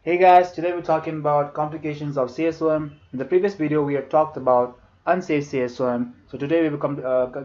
Hey guys, today we're talking about complications of CSOM. In the previous video, we have talked about unsafe CSOM. So today we will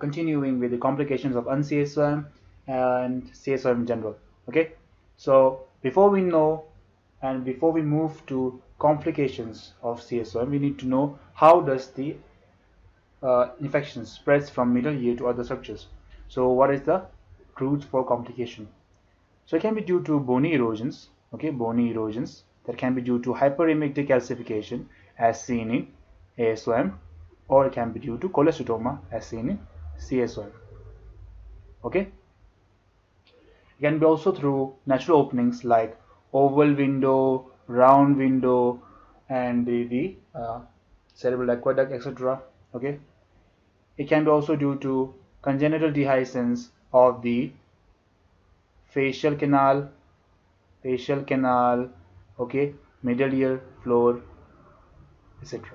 continuing with the complications of unCSOM and CSOM in general. Okay, so before we know and before we move to complications of CSOM, we need to know how does the infection spreads from middle ear to other structures. So what is the route for complication? So it can be due to bony erosions, okay, bony erosions that can be due to hyperemic decalcification as seen in ASOM, or it can be due to cholesteatoma as seen in CSOM. Okay, it can be also through natural openings like oval window, round window, and the cerebral aqueduct, etc. Okay, it can be also due to congenital dehiscence of the facial canal, facial canal, okay, middle ear floor, etc.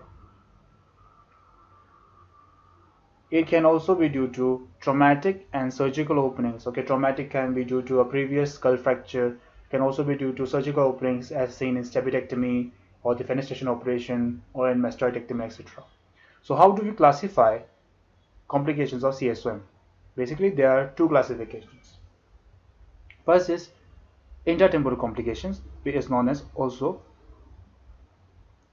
It can also be due to traumatic and surgical openings. Okay, traumatic can be due to a previous skull fracture, can also be due to surgical openings as seen in stapedectomy or the fenestration operation or in mastoidectomy, etc. So how do we classify complications of CSOM? Basically, there are two classifications. First is intertemporal complications, which is known as also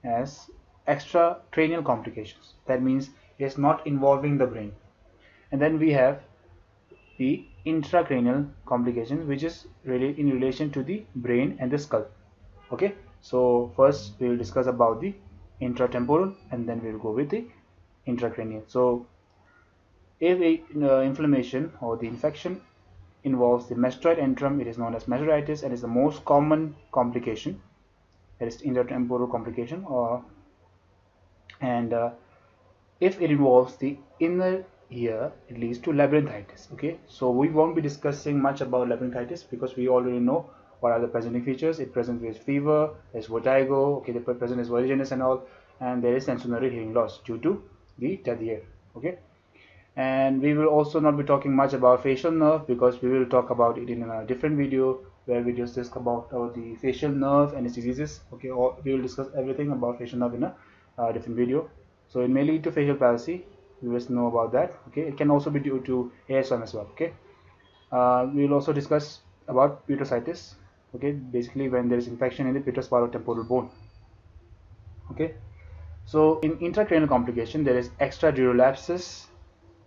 as extracranial complications. That means it's not involving the brain. And then we have the intracranial complications, which is really in relation to the brain and the skull. Okay, so first we will discuss about the intratemporal and then we will go with the intracranial. So if inflammation or the infection involves the mastoid antrum, it is known as mastoiditis and is the most common complication, that is intertemporal complication, or and if it involves the inner ear, it leads to labyrinthitis. Okay, so we won't be discussing much about labyrinthitis because we already know what are the presenting features. It presents with fever, there's vertigo, okay, the present is vertiginous and all, and there is sensory hearing loss due to the dead ear. Okay, and we will also not be talking much about facial nerve because we will talk about it in a different video where we just discuss about the facial nerve and its diseases. Okay, or we will discuss everything about facial nerve in a different video. So it may lead to facial palsy, we must know about that. Okay, it can also be due to ASM as well. Okay, we will also discuss about Petrositis. Okay, basically when there is infection in the petrospinotemporal bone. Okay, so in intracranial complication there is extradural abscess,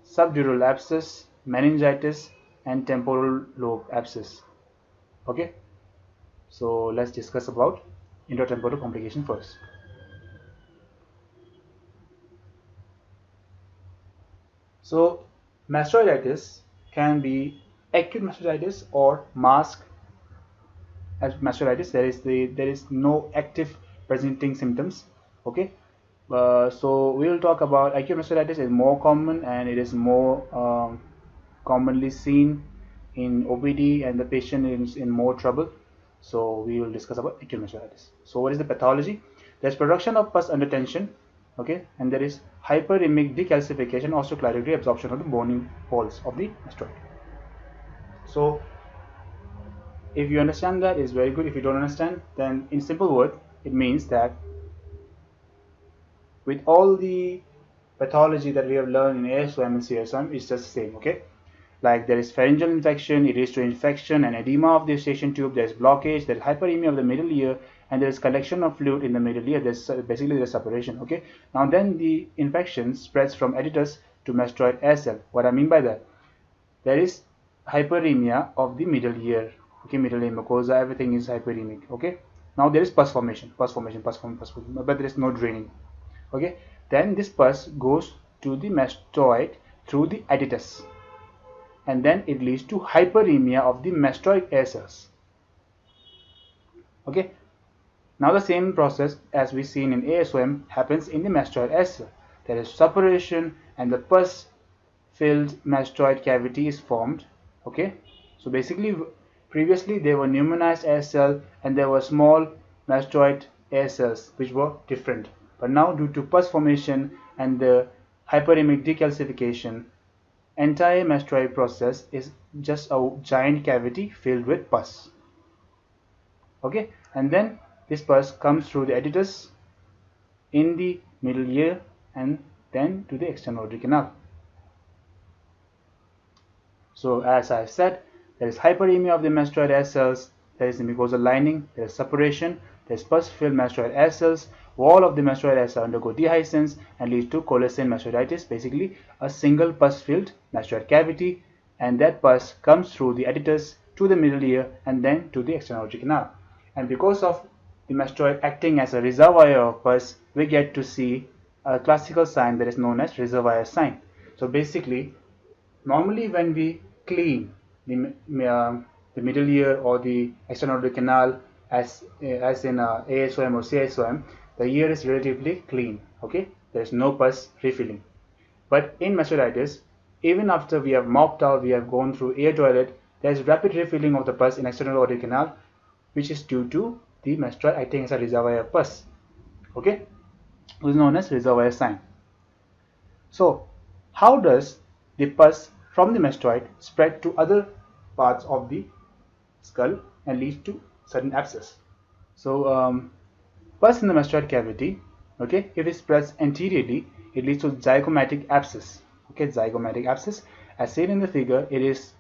subdural abscess, meningitis, and temporal lobe abscess. Okay, so let's discuss about intratemporal complication first. So mastoiditis can be acute mastoiditis or mask mastoiditis. There is no active presenting symptoms. Okay, so we will talk about acute mastoiditis is more common and it is more commonly seen in OPD and the patient is in more trouble. So we will discuss about acute mastoiditis. So what is the pathology? There's production of pus under tension, okay, and there is hyperemic decalcification, osteoclaric reabsorption of the bony walls of the mastoid. So if you understand that, it's very good. If you don't understand, then in simple word, it means that with all the pathology that we have learned in ASOM and CSOM, it's just the same. Okay, like there is pharyngeal infection, it leads to infection and edema of the eustachian tube, there's blockage, there's hyperemia of the middle ear, and there is collection of fluid in the middle ear. There's basically there's separation. Okay, now then the infection spreads from otitis to mastoid air cell. What I mean by that, there is hyperemia of the middle ear. Okay, middle ear mucosa, everything is hyperemic. Okay, now there is pus formation, but there is no draining. Okay, then this pus goes to the mastoid through the otitis, and then it leads to hyperemia of the mastoid air cells. Okay, now the same process as we seen in ASOM happens in the mastoid air cell. There is suppuration and the pus filled mastoid cavity is formed. Okay, so basically previously there were pneumonized air cell and there were small mastoid air cells which were different, but now due to pus formation and the hyperemic decalcification, entire mastoid process is just a giant cavity filled with pus. Okay, and then this pus comes through the otitis in the middle ear and then to the external auditory canal. So as I said, there is hyperemia of the mastoid air cells, there is the mucosal lining, there is suppuration, there is pus-filled mastoid air cells. Wall of the mastoid air cells undergo dehiscence and leads to coalescent mastoiditis, basically a single pus-filled mastoid cavity, and that pus comes through the otitis to the middle ear and then to the external auditory canal. And because of the mastoid acting as a reservoir of pus, we get to see a classical sign that is known as reservoir sign. So basically, normally when we clean the middle ear or the external auditory canal, as in ASOM or CSOM, the ear is relatively clean. Okay, there is no pus refilling. But in mastoiditis, even after we have mopped out, we have gone through ear toilet, there is rapid refilling of the pus in external auditory canal, which is due to the mastoid acting as a reservoir of pus. Okay, this is known as reservoir sign. So how does the pus from the mastoid spread to other parts of the skull and leads to certain abscess? So pus in the mastoid cavity, okay, if it spreads anteriorly, it leads to zygomatic abscess. Okay, zygomatic abscess, as seen in the figure, it is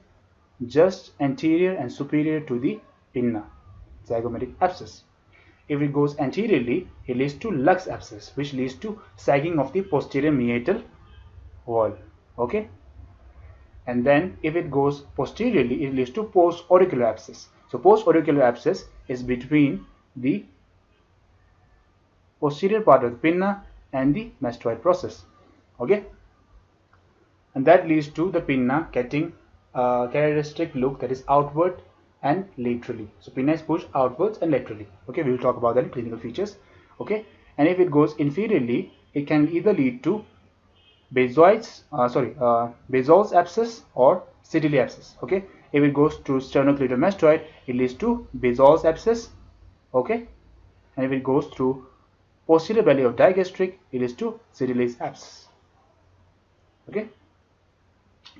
just anterior and superior to the pinna, zygomatic abscess. If it goes anteriorly, it leads to lux abscess, which leads to sagging of the posterior meatal wall. Okay, and then if it goes posteriorly, it leads to post-auricular abscess. So post-auricular abscess is between the posterior part of the pinna and the mastoid process. Okay, and that leads to the pinna getting a characteristic look that is outward and laterally. So pinna is pushed outwards and laterally. Okay, we will talk about that in clinical features. Okay, and if it goes inferiorly, it can either lead to Basoids, Basols abscess or Sidley abscess. Okay, if it goes to sternocleidomastoid mastoid, it leads to Basols abscess. Okay, and if it goes through posterior belly of digastric, it leads to Sidley's abscess. Okay,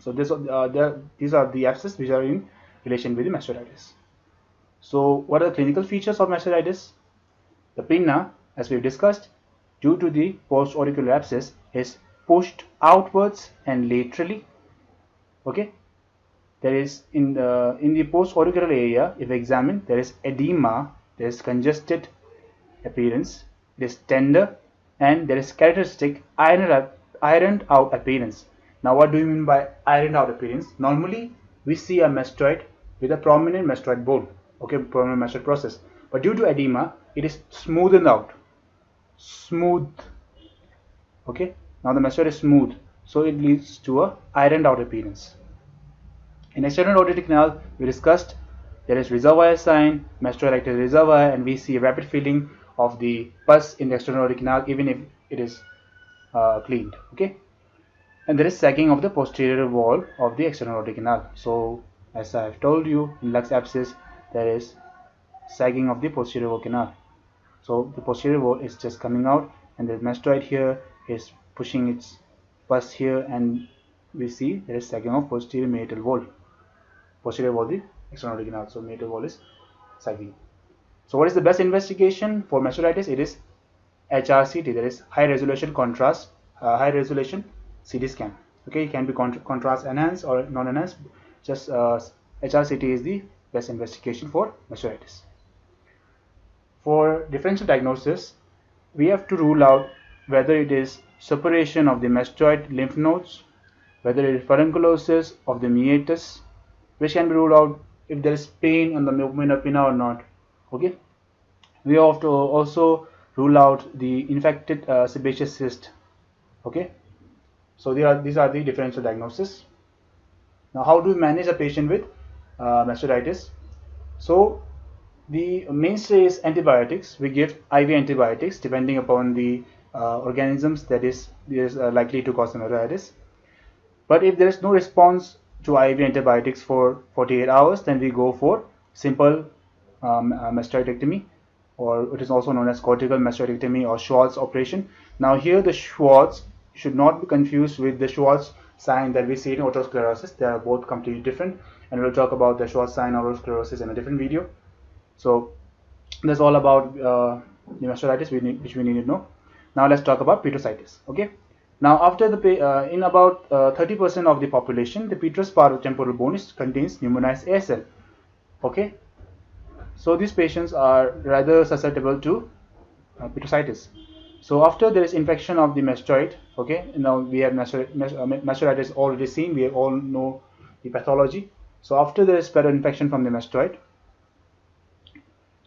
so these are the abscesses which are in relation with the mastoiditis. So what are the clinical features of mastoiditis? The pinna, as we've discussed, due to the post-auricular abscess, is pushed outwards and laterally. Okay, there is in the post-auricular area, if examined, there is edema, there is congested appearance, it is tender, and there is characteristic ironed out appearance. Now what do you mean by ironed out appearance? Normally we see a mastoid with a prominent mastoid bone, okay, prominent mastoid process, but due to edema it is smoothened out, smooth. Okay, now the mastoid is smooth, so it leads to a ironed out appearance. In external auditory canal, we discussed there is reservoir sign, mastoid acts as reservoir, and we see rapid filling of the pus in the external auditory canal even if it is cleaned. Okay, and there is sagging of the posterior wall of the external auditory canal. So as I have told you, in lux abscess there is sagging of the posterior wall canal. So the posterior wall is just coming out, and the mastoid here is pushing its pus here, and we see there is sagging of posterior meatal wall. Posterior wall, the external auditory canal. So meatal wall is sagging. So what is the best investigation for mastoiditis? It is HRCT, that is high resolution contrast, high resolution CT scan. Okay, it can be contrast enhanced or non-enhanced. Just HRCT is the best investigation for mastoiditis. For differential diagnosis, we have to rule out whether it is suppuration of the mastoid lymph nodes, whether it is furunculosis of the meatus, which can be ruled out if there is pain on the movement of pinna or not. Okay, we have to also rule out the infected sebaceous cyst. Okay, so these are the differential diagnosis. Now, how do we manage a patient with mastoiditis? So the mainstay is antibiotics. We give IV antibiotics depending upon the organisms that is likely to cause mastoiditis. But if there is no response to IV antibiotics for 48 hours, then we go for simple mastoidectomy, or it is also known as cortical mastoidectomy or Schwartz operation. Now here the Schwartz should not be confused with the Schwartz sign that we see in otosclerosis. They are both completely different, and we'll talk about the Schwartz sign or otosclerosis in a different video. So That's all about the mastoiditis which we need to know. Now let's talk about Petrositis. Okay. Now after the in about 30% of the population, the petrous part of temporal bone contains pneumonized air cell. Okay. So these patients are rather susceptible to Petrositis. So after there is infection of the mastoid, okay, now we have mastoiditis already seen. We all know the pathology. So after there is further infection from the mastoid,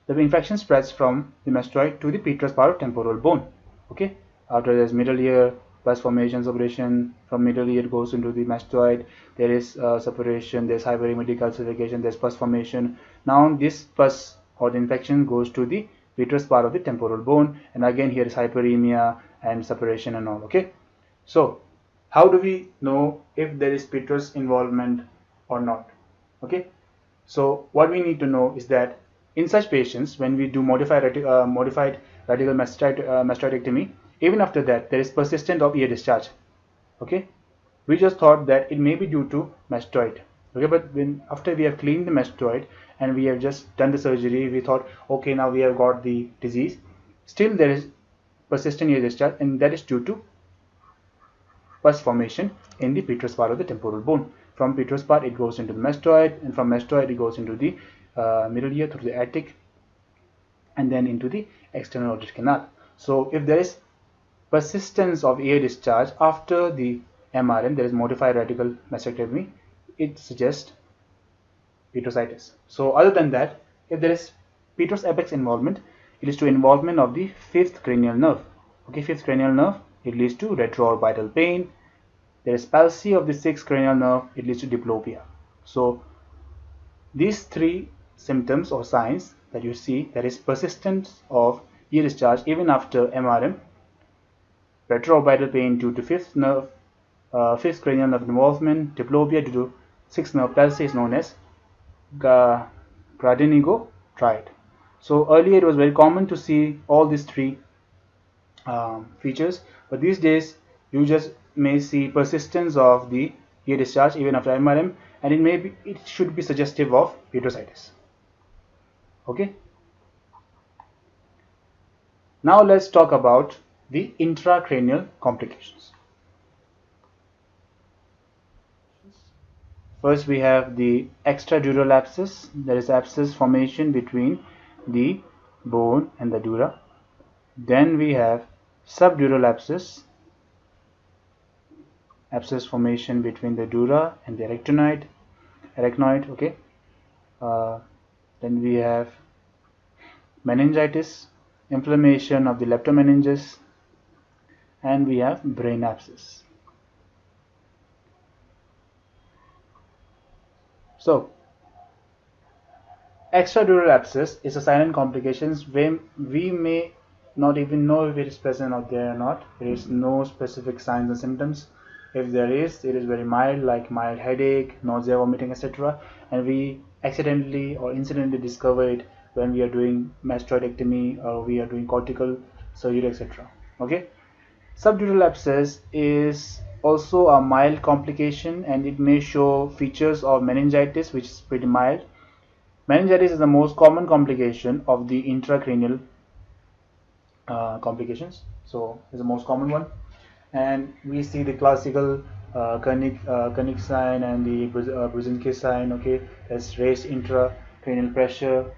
the infection spreads from the mastoid to the petrous part of temporal bone. Okay, after there is middle ear pus formation, suppuration from middle ear goes into the mastoid. There is suppuration, there is hyperemia calcification, there is pus formation. Now this pus or the infection goes to the petrous part of the temporal bone, and again here is hyperemia and suppuration and all. Okay, so how do we know if there is petrous involvement or not? Okay, so what we need to know is that in such patients, when we do modified radical mastoidectomy, even after that there is persistent of ear discharge. Okay, we just thought that it may be due to mastoid. Okay, but when after we have cleaned the mastoid and we have just done the surgery, we thought, okay, now we have got the disease. Still there is persistent ear discharge, and that is due to pus formation in the petrous part of the temporal bone. From petrous part it goes into the mastoid, and from mastoid it goes into the middle ear through the attic and then into the external auditory canal. So if there is persistence of ear discharge after the MRM, there is modified radical mastectomy, it suggests Petrositis. So other than that, if there is petrous apex involvement, it leads to involvement of the fifth cranial nerve. Okay, fifth cranial nerve, it leads to retroorbital pain. There is palsy of the sixth cranial nerve, it leads to diplopia. So these three symptoms or signs that you see, there is persistence of ear discharge even after MRM, retroorbital pain due to fifth cranial nerve involvement, diplopia due to sixth nerve palsy is known as Gradenigo triad. So earlier it was very common to see all these three features, but these days you just may see persistence of the ear discharge even after MRM, and it should be suggestive of Petrositis. Okay. Now let's talk about the intracranial complications. First we have the extradural abscess. There is abscess formation between the bone and the dura. Then we have subdural abscess formation between the dura and the arachnoid. Okay. Then we have meningitis, inflammation of the leptomeninges, and we have brain abscess. So extradural abscess is a silent complication where we may not even know if it is present out there or not. There is no specific signs and symptoms. If there is, it is very mild, like mild headache, nausea, vomiting, etc. And we accidentally or incidentally discover it when we are doing mastoidectomy or we are doing cortical surgery, etc. Okay. Subdural abscess is also a mild complication, and it may show features of meningitis, which is pretty mild. Meningitis is the most common complication of the intracranial complications, so it's the most common one, and we see the classical Koenig sign and the Brzezinski sign. Okay, there's raised intracranial pressure,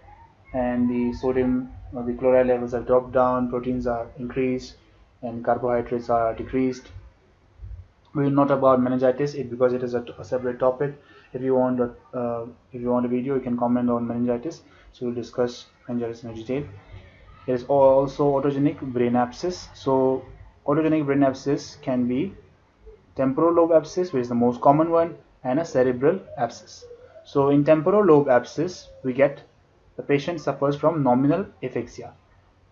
and the sodium or the chloride levels are dropped down, proteins are increased, and carbohydrates are decreased. We will not about meningitis because it is a separate topic. If you want a video, you can comment on meningitis, so we'll discuss meningitis in detail. There is also autogenic brain abscess. So autogenic brain abscess can be temporal lobe abscess, which is the most common one, and a cerebral abscess. So in temporal lobe abscess, we get the patient suffers from nominal aphasia.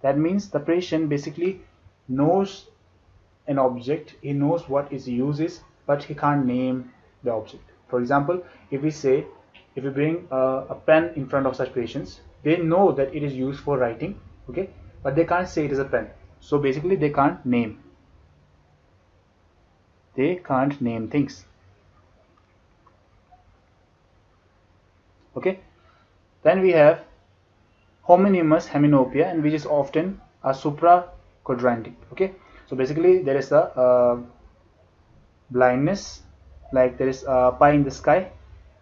That means the patient basically knows an object, he knows what its use is, but he can't name the object. For example, if we bring a pen in front of such patients, they know that it is used for writing, okay, but they can't say it is a pen. So basically they can't name things. Okay, then we have homonymous heminopia, and which is often a supraquadrantic. Okay, so basically there is a blindness, like there is a pie in the sky.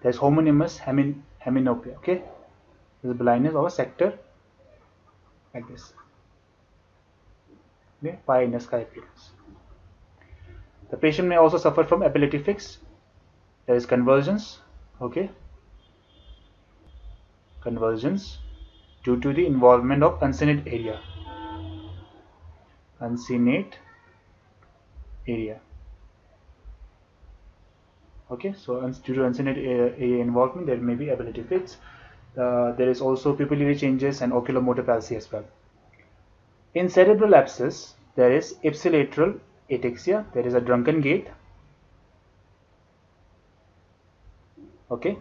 There is homonymous heminopia. Okay, there is blindness of a sector like this. Okay, pie in the sky appearance. The patient may also suffer from epileptic fix. There is convulsions. Okay, convulsions due to the involvement of uncinate area. Uncinate area. Okay, so due to uncinate area involvement, there may be epileptic fits. There is also pupillary changes and oculomotor palsy as well. In cerebral abscess, there is ipsilateral ataxia. There is a drunken gait. Okay,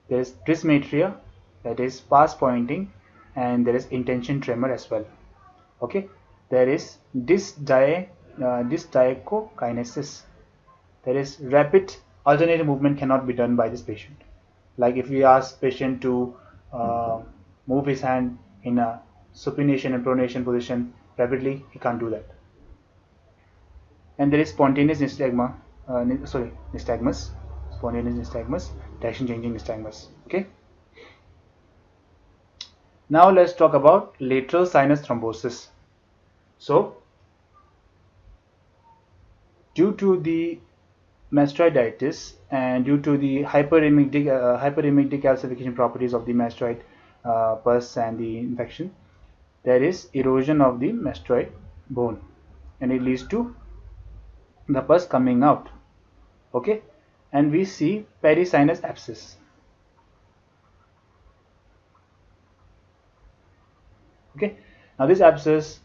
there is dysmetria, that is pass pointing, and there is intention tremor as well. Okay, there is dysdiacokinesis. There is rapid alternative movement cannot be done by this patient. Like if we ask patient to move his hand in a supination and pronation position rapidly, he can't do that. And there is spontaneous nystagmus, spontaneous nystagmus, direction changing nystagmus. Okay. Now let's talk about lateral sinus thrombosis. So, due to the Mastoiditis and due to the hyperemic decalcification properties of the mastoid pus and the infection, there is erosion of the mastoid bone, and it leads to the pus coming out. Okay, and we see perisinus abscess. Okay, now this abscess,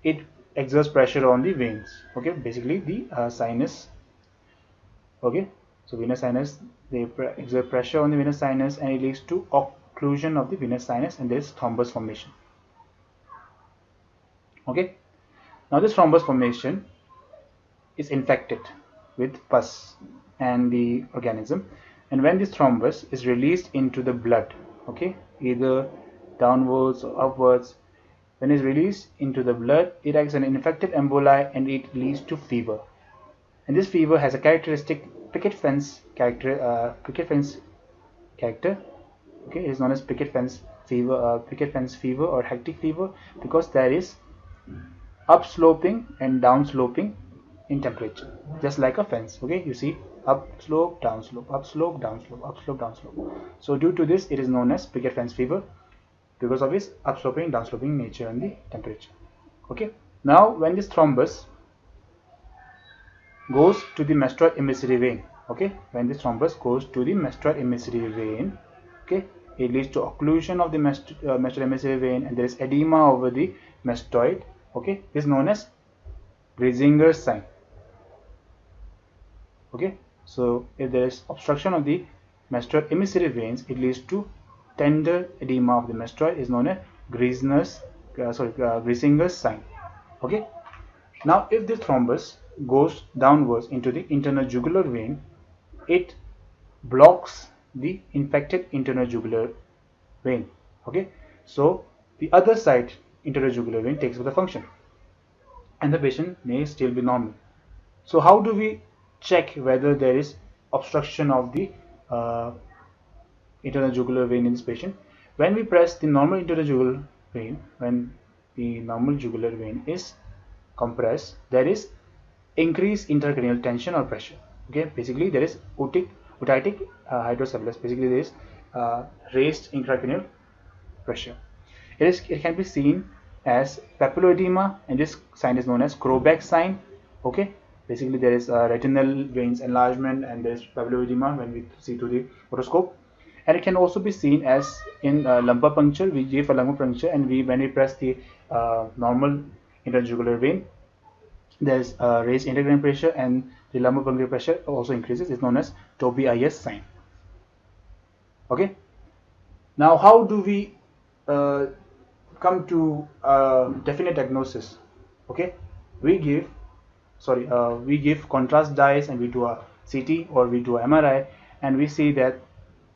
it exerts pressure on the veins. Okay, basically the sinus. Okay, so venous sinus, they exert pressure on the venous sinus, and it leads to occlusion of the venous sinus, and there is thrombus formation. Okay, now this thrombus formation is infected with pus and the organism, and when this thrombus is released into the blood, okay, either downwards or upwards, when it is released into the blood, it acts as an infected emboli, and it leads to fever. And this fever has a characteristic picket fence character. Okay, it is known as picket fence fever or hectic fever, because there is upsloping and downsloping in temperature, just like a fence. Okay, you see upslope, downslope, upslope, downslope, upslope, downslope. So due to this, it is known as picket fence fever, because of its upsloping, downsloping nature and the temperature. Okay, now when this thrombus goes to the mastoid emissary vein, okay, when this thrombus goes to the mastoid emissary vein, okay, it leads to occlusion of the mastoid emissary vein, and there is edema over the mastoid. Okay, this is known as Greisinger's sign. Okay, so if there is obstruction of the mastoid emissary veins, it leads to tender edema of the mastoid, is known as Greisinger's sign. Okay, now if this thrombus goes downwards into the internal jugular vein, it blocks the infected internal jugular vein. Okay, so the other side internal jugular vein takes over the function, and the patient may still be normal. So how do we check whether there is obstruction of the internal jugular vein in this patient? When we press the normal internal jugular vein, when the normal jugular vein is compressed, there is increased intracranial tension or pressure. Okay, basically there is otitic hydrocephalus. Basically there is raised intracranial pressure. It can be seen as papilloedema, and this sign is known as Crobach sign. Okay, basically there is retinal veins enlargement, and there is papilloedema when we see through the otoscope. And it can also be seen as in lumbar puncture. We give a lumbar puncture, and when we press the normal interjugular vein, there is raised intracranial pressure, and the lumbar puncture pressure also increases. It's known as Tobias sign. Okay. Now, how do we come to definite diagnosis? Okay, we give contrast dyes, and we do a CT or we do a MRI, and we see that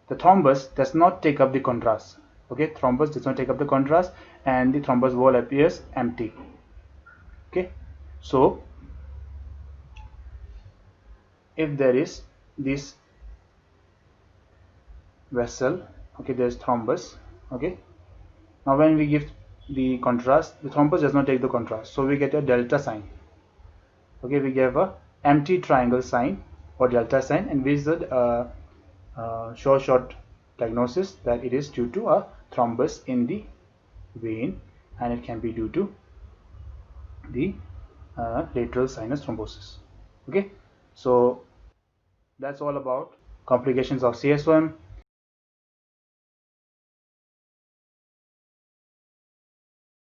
the thrombus does not take up the contrast. Okay, thrombus does not take up the contrast and the thrombus wall appears empty. Okay, so if there is this vessel, okay, there's thrombus. Okay, now when we give the contrast, the thrombus does not take the contrast, so we get a delta sign. Okay, we give a empty triangle sign or delta sign, and we is a short diagnosis that it is due to a thrombus in the vein, and it can be due to the lateral sinus thrombosis. Okay, so that's all about complications of CSOM.